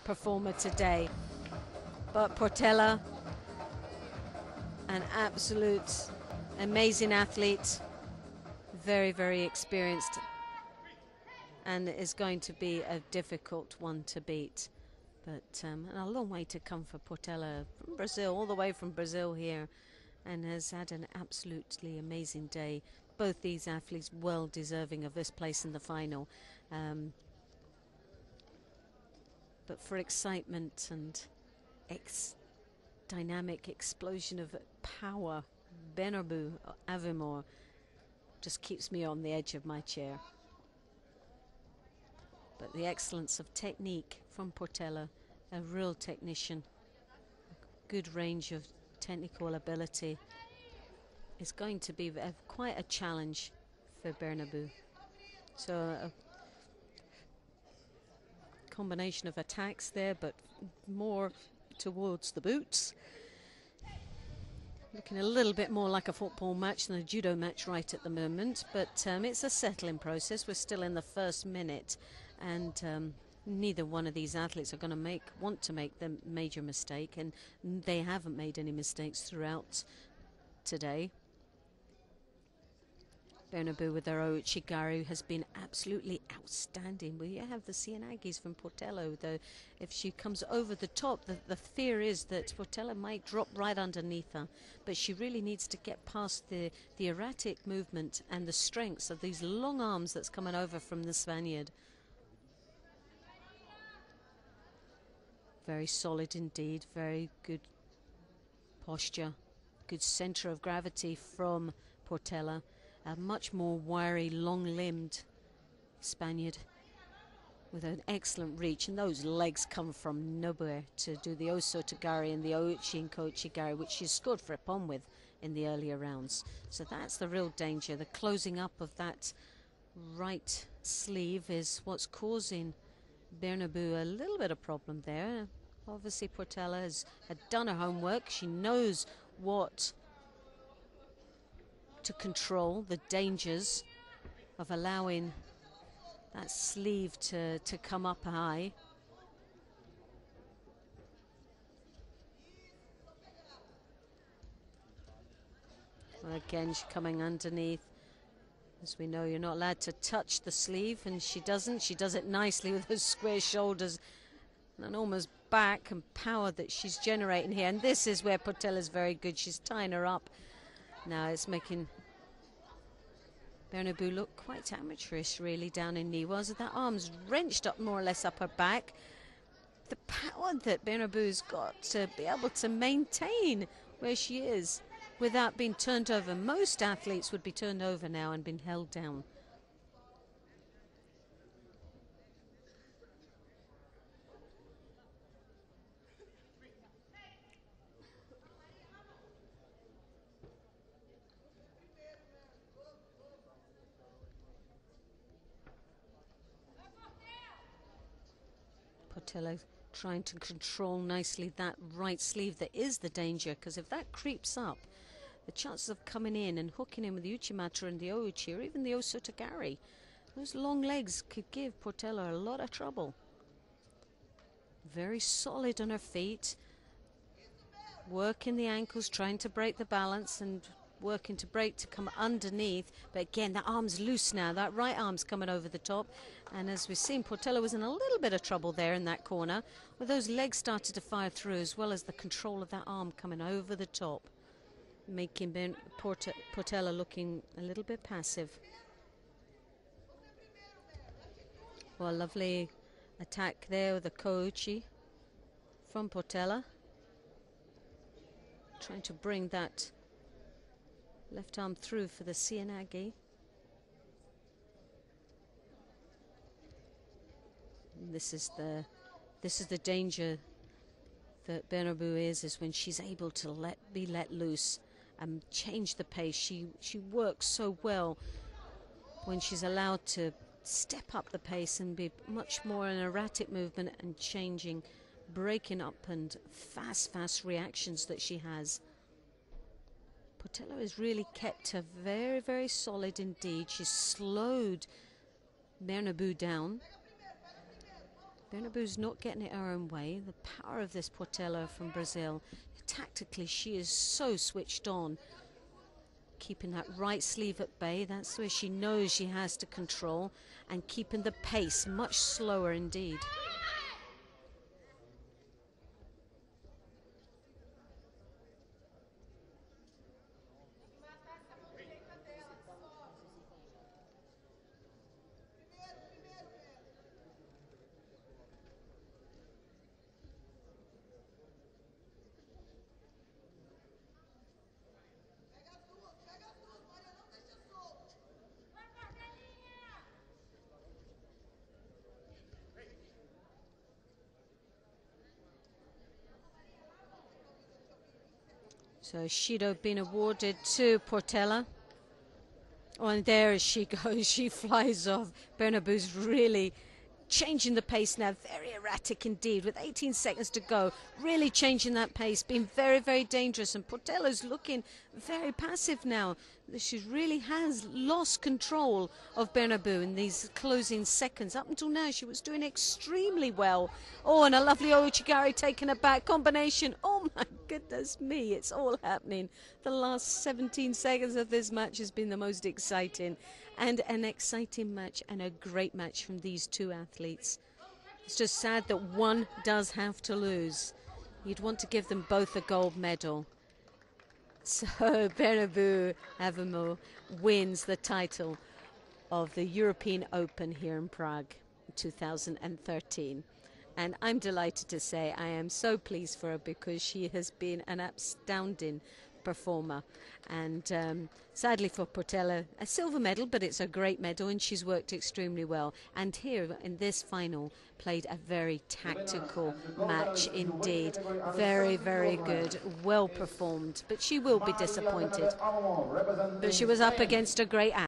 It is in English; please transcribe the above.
performer today. But Portela, an absolute amazing athlete, very, very experienced, and is going to be a difficult one to beat. But a long way to come for Portela from Brazil, all the way from Brazil here, and has had an absolutely amazing day. Both these athletes well deserving of this place in the final. But for excitement and dynamic explosion of power, Bernabeu Avomo just keeps me on the edge of my chair. But the excellence of technique from Portela, a real technician, good range of technical ability, is going to be quite a challenge for Bernabeu. So a combination of attacks there, but more towards the boots. Looking a little bit more like a football match than a judo match right at the moment, but it's a settling process. We're still in the first minute, and neither one of these athletes are going to want to make the major mistake, and they haven't made any mistakes throughout today. Bernabeu with their Ouchigari has been absolutely outstanding. We have the Cianagis from Portela, though if she comes over the top, the fear is that Portela might drop right underneath her, but she really needs to get past the erratic movement and the strengths of these long arms that's coming over from the Spaniard. Very solid indeed, very good posture, good center of gravity from Portela. A much more wiry, long-limbed Spaniard with an excellent reach, and those legs come from nowhere to do the Osotogari and the Ouchinkochigari, which she's scored for a pon with in the earlier rounds. So that's the real danger. The closing up of that right sleeve is what's causing Bernabeu a little bit of problem there. Obviously Portela had done her homework. She knows what to control, the dangers of allowing that sleeve to come up high. Well, again, she's coming underneath. As we know, you're not allowed to touch the sleeve, and she doesn't. She does it nicely with those square shoulders, an enormous back and power that she's generating here. And this is where Portela's very good. She's tying her up. Now it's making Bernabeu look quite amateurish, really, down in knee. Whilst that arm's wrenched up more or less up her back. The power that Bernabeu's got to be able to maintain where she is without being turned over. Most athletes would be turned over now and been held down. Portela trying to control nicely that right sleeve that is the danger, because if that creeps up, the chances of coming in and hooking in with the Uchimata and the Ouchi, or even the Osotogari, those long legs could give Portela a lot of trouble. Very solid on her feet, working the ankles, trying to break the balance and working to break to come underneath. But again, that arm's loose now. That right arm's coming over the top. And as we've seen, Portela was in a little bit of trouble there in that corner, where those legs started to fire through, as well as the control of that arm coming over the top, making Portela looking a little bit passive. Well, a lovely attack there with the Kouchi from Portela. Trying to bring that left arm through for the Cianagi. This is the danger that Bernabeu is when she's able to be let loose and change the pace. She works so well when she's allowed to step up the pace and be much more an erratic movement and changing, breaking up, and fast reactions that she has. Portela has really kept her very, very solid indeed. She's slowed Bernabeu down. Bernabeu's not getting it her own way. The power of this Portela from Brazil. Tactically, she is so switched on. Keeping that right sleeve at bay, that's where she knows she has to control, and keeping the pace much slower indeed. So Judo being awarded to Portela. Oh, and there she goes, she flies off. Bernabeu's really changing the pace now, very erratic indeed, with 18 seconds to go, really changing that pace, being very, very dangerous. And Portela's looking very passive now. She really has lost control of Bernabeu in these closing seconds. Up until now, she was doing extremely well. Oh, and a lovely Ochigari taking a back combination. Oh my goodness me, it's all happening. The last 17 seconds of this match has been the most exciting. And an exciting match and a great match from these two athletes. It's just sad that one does have to lose. You'd want to give them both a gold medal. So Bernabeu Avomo wins the title of the European Open here in Prague 2013. And I'm delighted to say I am so pleased for her, because she has been an astounding performer. And sadly for Portela, a silver medal, but it's a great medal, and she's worked extremely well. And here in this final, played a very tactical match indeed. Very, very good, well performed, but she will be disappointed. But she was up against a great athlete.